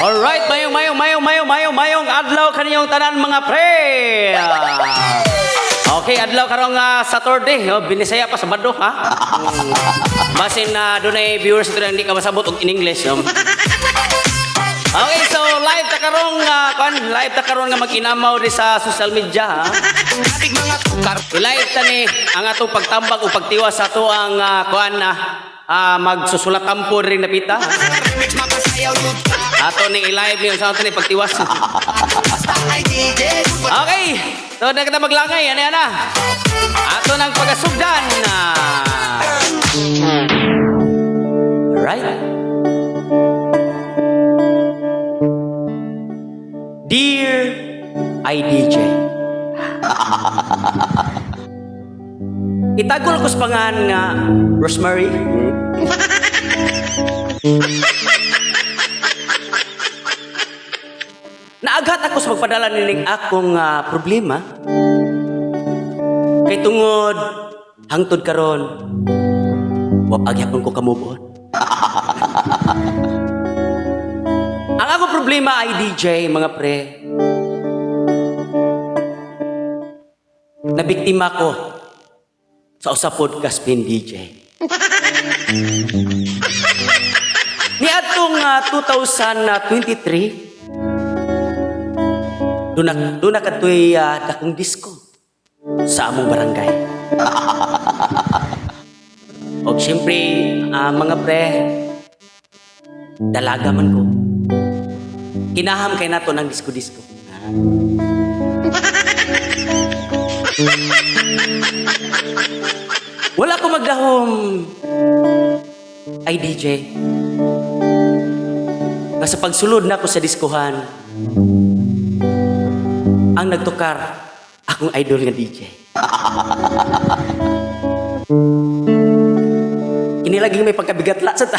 Alright, mayong adlaw kaniyong tanan mga pre. Okay, adlaw karong Saturday, binisaya pa Sabado ha. Basin na dunay viewers ito na hindi ka masabot og in English. Okay, so live ta karong nga mag-inamaw di sa social media ha. I-live ta ni ang atong pagtambag o pagtiwas sa ato ang magsusulat tampo rin na pita. Ato ning i-live niyo sa ato ni pagtiwas. Okay, so na kita maglangay ani ana. Ato nang pagasugdan. Right? Dear IDJ, itagol ko sa pangan nga Rosemary. Naagat ako sa magpadala nining akong problema. Kay tungod hangtod karon wa pagyapon ko kamubon. Ang akong problema ay DJ, mga pre. Nabiktima ko sa usapod Caspin DJ. Niadtong 2023, doon na katoy dakong disco sa among barangay. O siyempre, mga pre, dalaga man ko. Kinaham kay nato ng disco-disco. Wala ko magdahom ay DJ. Nga sa pagsulod na ako sa diskohan, ang nagtukar akong idol nga DJ. Kinilaging may pagkabigatla sa ta.